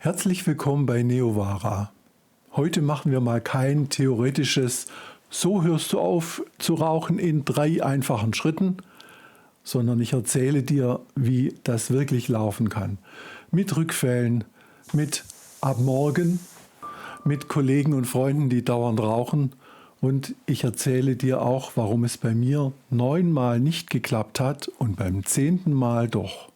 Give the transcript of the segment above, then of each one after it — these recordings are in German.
Herzlich willkommen bei Neovara. Heute machen wir mal kein theoretisches "So hörst du auf zu rauchen in 3 einfachen Schritten", sondern ich erzähle dir, wie das wirklich laufen kann. Mit Rückfällen, mit ab morgen, mit Kollegen und Freunden, die dauernd rauchen, und ich erzähle dir auch, warum es bei mir 9-mal nicht geklappt hat und beim 10. Mal doch.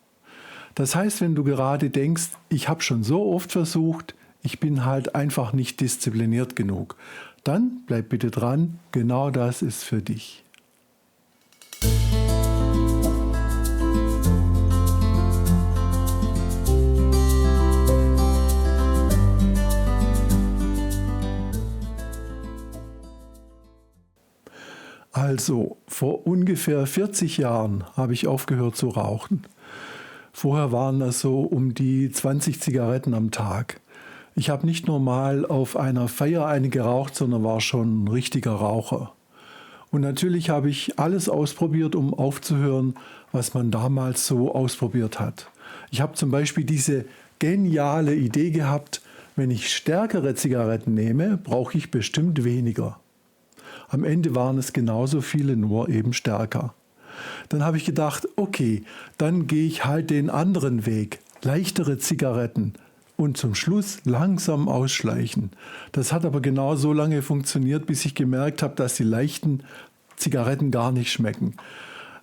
Das heißt, wenn du gerade denkst, ich habe schon so oft versucht, ich bin halt einfach nicht diszipliniert genug, dann bleib bitte dran, genau das ist für dich. Also, vor ungefähr 40 Jahren habe ich aufgehört zu rauchen. Vorher waren das so um die 20 Zigaretten am Tag. Ich habe nicht nur mal auf einer Feier eine geraucht, sondern war schon ein richtiger Raucher. Und natürlich habe ich alles ausprobiert, um aufzuhören, was man damals so ausprobiert hat. Ich habe zum Beispiel diese geniale Idee gehabt, wenn ich stärkere Zigaretten nehme, brauche ich bestimmt weniger. Am Ende waren es genauso viele, nur eben stärker. Dann habe ich gedacht, okay, dann gehe ich halt den anderen Weg, leichtere Zigaretten und zum Schluss langsam ausschleichen. Das hat aber genau so lange funktioniert, bis ich gemerkt habe, dass die leichten Zigaretten gar nicht schmecken.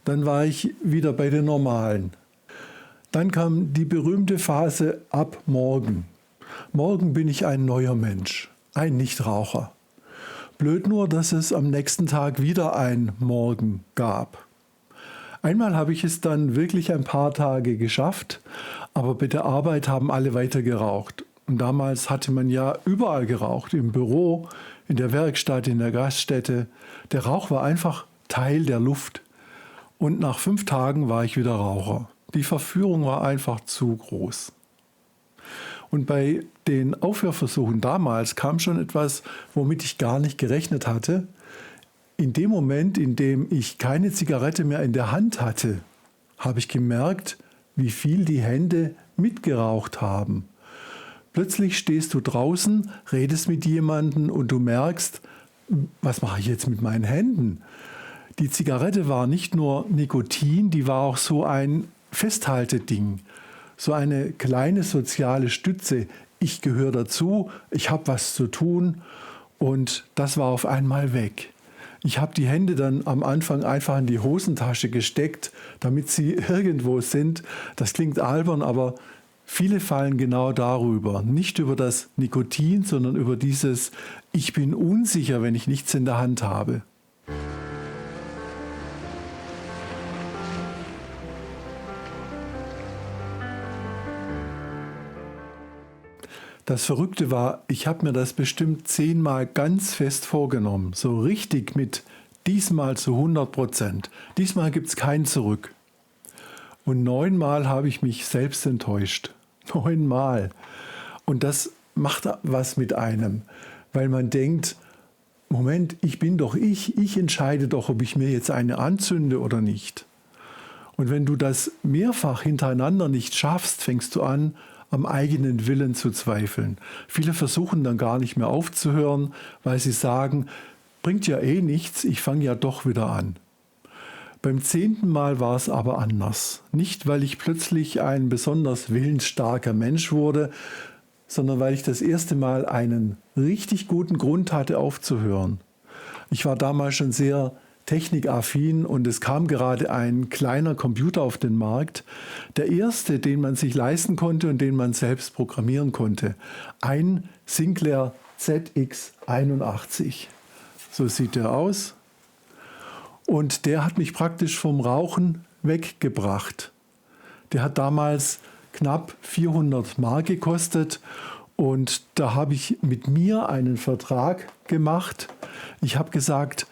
Dann war ich wieder bei den normalen. Dann kam die berühmte Phase ab morgen. Morgen bin ich ein neuer Mensch, ein Nichtraucher. Blöd nur, dass es am nächsten Tag wieder ein Morgen gab. Einmal habe ich es dann wirklich ein paar Tage geschafft, aber bei der Arbeit haben alle weiter geraucht. Und damals hatte man ja überall geraucht, im Büro, in der Werkstatt, in der Gaststätte. Der Rauch war einfach Teil der Luft. Und nach 5 Tagen war ich wieder Raucher. Die Verführung war einfach zu groß. Und bei den Aufhörversuchen damals kam schon etwas, womit ich gar nicht gerechnet hatte. In dem Moment, in dem ich keine Zigarette mehr in der Hand hatte, habe ich gemerkt, wie viel die Hände mitgeraucht haben. Plötzlich stehst du draußen, redest mit jemandem und du merkst, was mache ich jetzt mit meinen Händen? Die Zigarette war nicht nur Nikotin, die war auch so ein Festhalteding. So eine kleine soziale Stütze. Ich gehöre dazu, ich habe was zu tun, und das war auf einmal weg. Ich habe die Hände dann am Anfang einfach in die Hosentasche gesteckt, damit sie irgendwo sind. Das klingt albern, aber viele fallen genau darüber. Nicht über das Nikotin, sondern über dieses "Ich bin unsicher, wenn ich nichts in der Hand habe". Das Verrückte war, ich habe mir das bestimmt 10-mal ganz fest vorgenommen. So richtig mit diesmal zu 100%. Diesmal gibt es kein Zurück. Und 9-mal habe ich mich selbst enttäuscht. 9-mal. Und das macht was mit einem. Weil man denkt, Moment, ich bin doch ich entscheide doch, ob ich mir jetzt eine anzünde oder nicht. Und wenn du das mehrfach hintereinander nicht schaffst, fängst du an, am eigenen Willen zu zweifeln. Viele versuchen dann gar nicht mehr aufzuhören, weil sie sagen, bringt ja eh nichts, ich fange ja doch wieder an. Beim 10. Mal war es aber anders. Nicht, weil ich plötzlich ein besonders willensstarker Mensch wurde, sondern weil ich das erste Mal einen richtig guten Grund hatte, aufzuhören. Ich war damals schon sehr technikaffin und es kam gerade ein kleiner Computer auf den Markt. Der erste, den man sich leisten konnte und den man selbst programmieren konnte. Ein Sinclair ZX81. So sieht der aus. Und der hat mich praktisch vom Rauchen weggebracht. Der hat damals knapp 400 Mark gekostet und da habe ich mit mir einen Vertrag gemacht. Ich habe gesagt,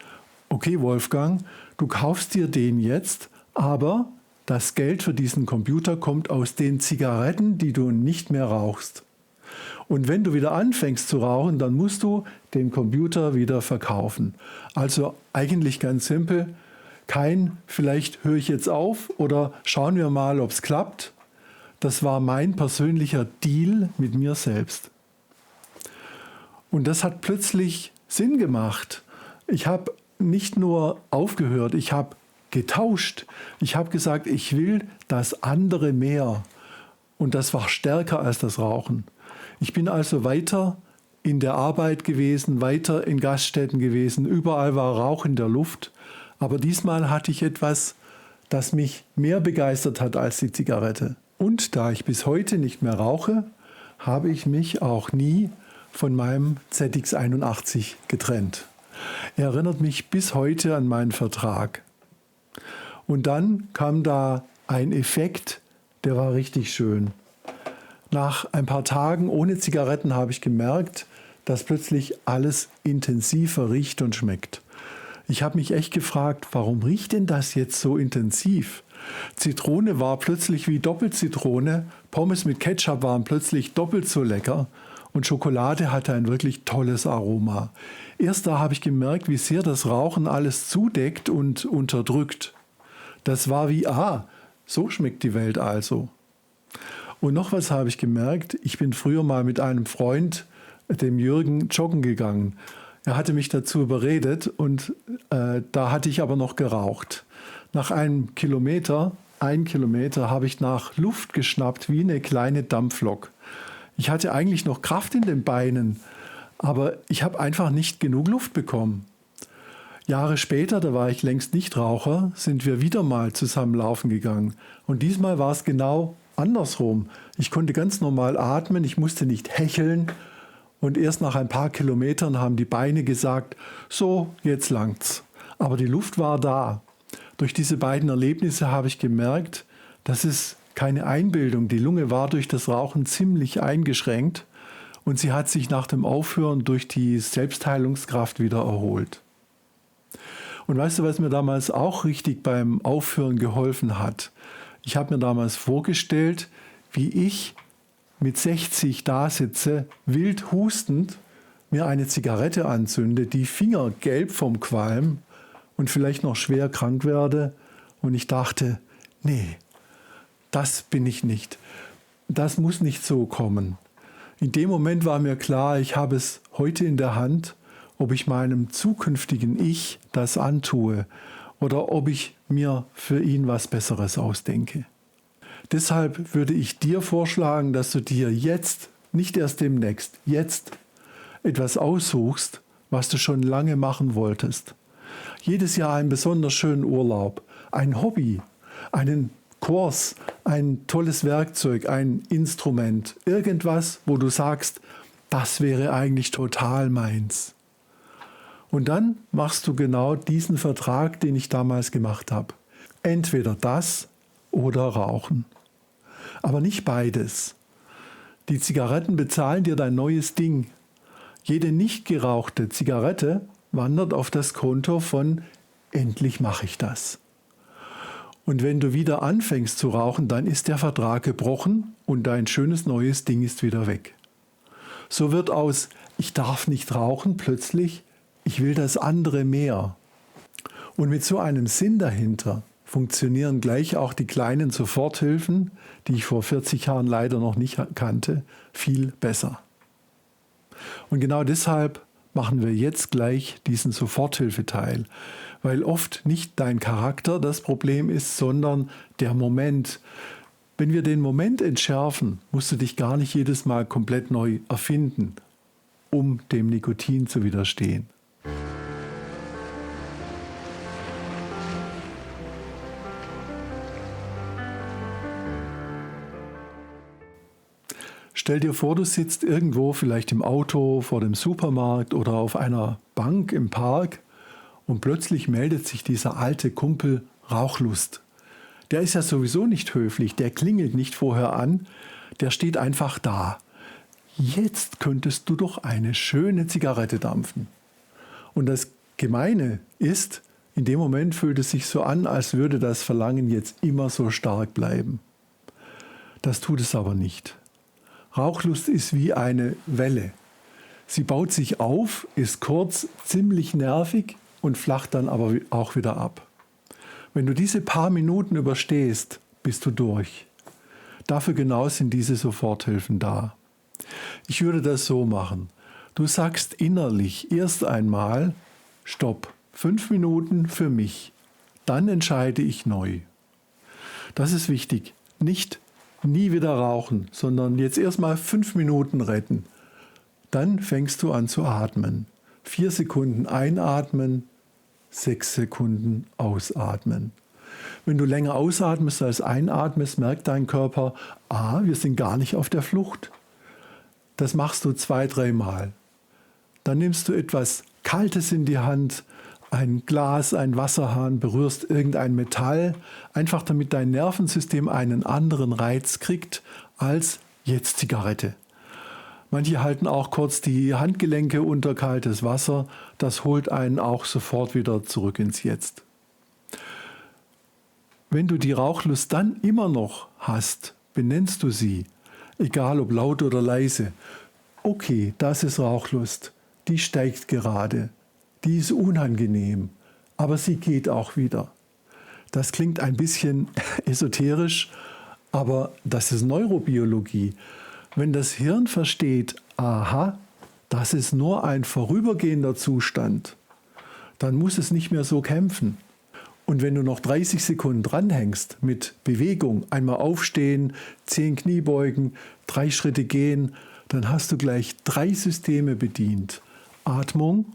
okay Wolfgang, du kaufst dir den jetzt, aber das Geld für diesen Computer kommt aus den Zigaretten, die du nicht mehr rauchst. Und wenn du wieder anfängst zu rauchen, dann musst du den Computer wieder verkaufen. Also eigentlich ganz simpel, kein vielleicht höre ich jetzt auf oder schauen wir mal, ob es klappt. Das war mein persönlicher Deal mit mir selbst. Und das hat plötzlich Sinn gemacht. Ich habe nicht nur aufgehört, ich habe getauscht. Ich habe gesagt, ich will das andere mehr. Und das war stärker als das Rauchen. Ich bin also weiter in der Arbeit gewesen, weiter in Gaststätten gewesen. Überall war Rauch in der Luft. Aber diesmal hatte ich etwas, das mich mehr begeistert hat als die Zigarette. Und da ich bis heute nicht mehr rauche, habe ich mich auch nie von meinem ZX81 getrennt. Er erinnert mich bis heute an meinen Vertrag. Und dann kam da ein Effekt, der war richtig schön. Nach ein paar Tagen ohne Zigaretten habe ich gemerkt, dass plötzlich alles intensiver riecht und schmeckt. Ich habe mich echt gefragt, warum riecht denn das jetzt so intensiv? Zitrone war plötzlich wie Doppelzitrone, Pommes mit Ketchup waren plötzlich doppelt so lecker und Schokolade hatte ein wirklich tolles Aroma. Erst da habe ich gemerkt, wie sehr das Rauchen alles zudeckt und unterdrückt. Das war wie, so schmeckt die Welt also. Und noch was habe ich gemerkt, ich bin früher mal mit einem Freund, dem Jürgen, joggen gegangen. Er hatte mich dazu überredet und da hatte ich aber noch geraucht. Nach einem Kilometer, 1 Kilometer, habe ich nach Luft geschnappt wie eine kleine Dampflok. Ich hatte eigentlich noch Kraft in den Beinen, aber ich habe einfach nicht genug Luft bekommen. Jahre später, da war ich längst nicht Raucher, sind wir wieder mal zusammen laufen gegangen. Und diesmal war es genau andersrum. Ich konnte ganz normal atmen, ich musste nicht hecheln. Und erst nach ein paar Kilometern haben die Beine gesagt, so, jetzt langt's. Aber die Luft war da. Durch diese beiden Erlebnisse habe ich gemerkt, das ist keine Einbildung. Die Lunge war durch das Rauchen ziemlich eingeschränkt und sie hat sich nach dem Aufhören durch die Selbstheilungskraft wieder erholt. Und weißt du, was mir damals auch richtig beim Aufhören geholfen hat? Ich habe mir damals vorgestellt, wie ich mit 60 da sitze, wild hustend, mir eine Zigarette anzünde, die Finger gelb vom Qualm und vielleicht noch schwer krank werde. Und ich dachte, nee, das bin ich nicht. Das muss nicht so kommen. In dem Moment war mir klar, ich habe es heute in der Hand, ob ich meinem zukünftigen Ich das antue oder ob ich mir für ihn was Besseres ausdenke. Deshalb würde ich dir vorschlagen, dass du dir jetzt, nicht erst demnächst, jetzt etwas aussuchst, was du schon lange machen wolltest. Jedes Jahr einen besonders schönen Urlaub, ein Hobby, einen Kurs, ein tolles Werkzeug, ein Instrument, irgendwas, wo du sagst, das wäre eigentlich total meins. Und dann machst du genau diesen Vertrag, den ich damals gemacht habe. Entweder das oder Rauchen. Aber nicht beides. Die Zigaretten bezahlen dir dein neues Ding. Jede nicht gerauchte Zigarette wandert auf das Konto von endlich mache ich das. Und wenn du wieder anfängst zu rauchen, dann ist der Vertrag gebrochen und dein schönes neues Ding ist wieder weg. So wird aus ich darf nicht rauchen plötzlich ich will das andere mehr. Und mit so einem Sinn dahinter funktionieren gleich auch die kleinen Soforthilfen, die ich vor 40 Jahren leider noch nicht kannte, viel besser. Und genau deshalb machen wir jetzt gleich diesen Soforthilfeteil, weil oft nicht dein Charakter das Problem ist, sondern der Moment. Wenn wir den Moment entschärfen, musst du dich gar nicht jedes Mal komplett neu erfinden, um dem Nikotin zu widerstehen. Stell dir vor, du sitzt irgendwo, vielleicht im Auto, vor dem Supermarkt oder auf einer Bank im Park und plötzlich meldet sich dieser alte Kumpel Rauchlust. Der ist ja sowieso nicht höflich, der klingelt nicht vorher an, der steht einfach da. Jetzt könntest du doch eine schöne Zigarette dampfen. Und das Gemeine ist, in dem Moment fühlt es sich so an, als würde das Verlangen jetzt immer so stark bleiben. Das tut es aber nicht. Rauchlust ist wie eine Welle. Sie baut sich auf, ist kurz, ziemlich nervig und flacht dann aber auch wieder ab. Wenn du diese paar Minuten überstehst, bist du durch. Dafür genau sind diese Soforthilfen da. Ich würde das so machen. Du sagst innerlich erst einmal, Stopp, 5 Minuten für mich. Dann entscheide ich neu. Das ist wichtig. Nicht nie wieder rauchen, sondern jetzt erstmal 5 Minuten retten. Dann fängst du an zu atmen. 4 Sekunden einatmen, 6 Sekunden ausatmen. Wenn du länger ausatmest als einatmest, merkt dein Körper, wir sind gar nicht auf der Flucht. Das machst du 2-3 Mal. Dann nimmst du etwas Kaltes in die Hand, ein Glas, ein Wasserhahn, berührst irgendein Metall, einfach damit dein Nervensystem einen anderen Reiz kriegt als jetzt Zigarette. Manche halten auch kurz die Handgelenke unter kaltes Wasser, das holt einen auch sofort wieder zurück ins Jetzt. Wenn du die Rauchlust dann immer noch hast, benennst du sie, egal ob laut oder leise. Okay, das ist Rauchlust, die steigt gerade, die ist unangenehm, aber sie geht auch wieder. Das klingt ein bisschen esoterisch, aber das ist Neurobiologie. Wenn das Hirn versteht, aha, das ist nur ein vorübergehender Zustand, dann muss es nicht mehr so kämpfen. Und wenn du noch 30 Sekunden dranhängst mit Bewegung, einmal aufstehen, 10 Kniebeugen, 3 Schritte gehen, dann hast du gleich 3 Systeme bedient. Atmung,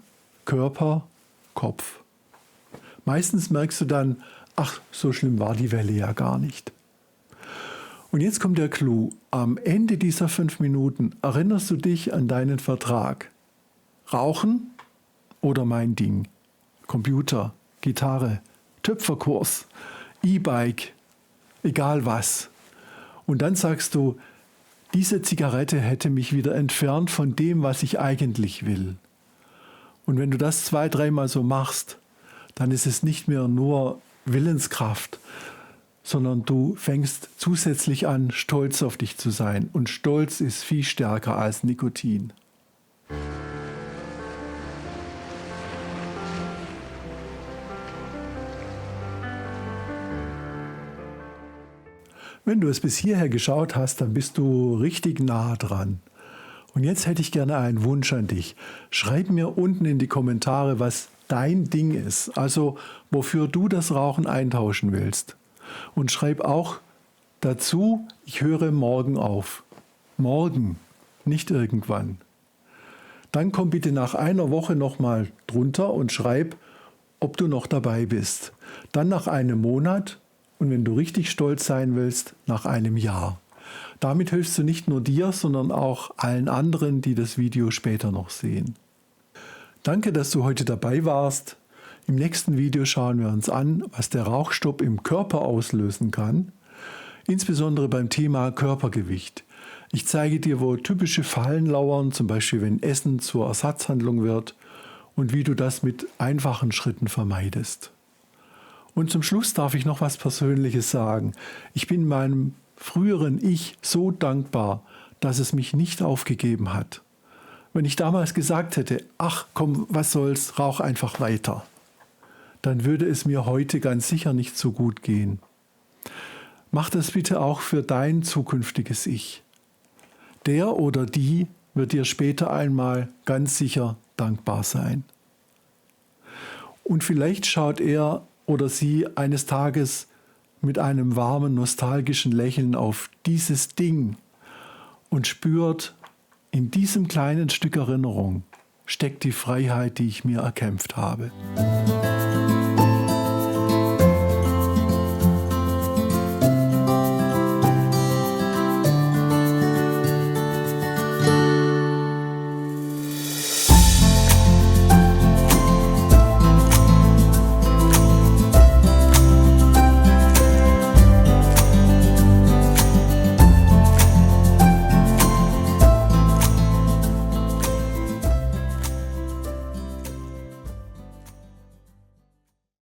Körper, Kopf. Meistens merkst du dann, so schlimm war die Welle ja gar nicht. Und jetzt kommt der Clou. Am Ende dieser 5 Minuten erinnerst du dich an deinen Vertrag. Rauchen oder mein Ding? Computer, Gitarre, Töpferkurs, E-Bike, egal was. Und dann sagst du, diese Zigarette hätte mich wieder entfernt von dem, was ich eigentlich will. Und wenn du das 2-3 Mal so machst, dann ist es nicht mehr nur Willenskraft, sondern du fängst zusätzlich an, stolz auf dich zu sein. Und Stolz ist viel stärker als Nikotin. Wenn du es bis hierher geschaut hast, dann bist du richtig nah dran. Und jetzt hätte ich gerne einen Wunsch an dich. Schreib mir unten in die Kommentare, was dein Ding ist, also wofür du das Rauchen eintauschen willst. Und schreib auch dazu, ich höre morgen auf. Morgen, nicht irgendwann. Dann komm bitte nach einer Woche nochmal drunter und schreib, ob du noch dabei bist. Dann nach einem Monat und wenn du richtig stolz sein willst, nach einem Jahr. Damit hilfst du nicht nur dir, sondern auch allen anderen, die das Video später noch sehen. Danke, dass du heute dabei warst. Im nächsten Video schauen wir uns an, was der Rauchstopp im Körper auslösen kann, insbesondere beim Thema Körpergewicht. Ich zeige dir, wo typische Fallen lauern, zum Beispiel wenn Essen zur Ersatzhandlung wird und wie du das mit einfachen Schritten vermeidest. Und zum Schluss darf ich noch was Persönliches sagen. Ich bin meinem früheren Ich so dankbar, dass es mich nicht aufgegeben hat. Wenn ich damals gesagt hätte, komm, was soll's, rauch einfach weiter, dann würde es mir heute ganz sicher nicht so gut gehen. Mach das bitte auch für dein zukünftiges Ich. Der oder die wird dir später einmal ganz sicher dankbar sein. Und vielleicht schaut er oder sie eines Tages mit einem warmen, nostalgischen Lächeln auf dieses Ding und spürt, in diesem kleinen Stück Erinnerung steckt die Freiheit, die ich mir erkämpft habe.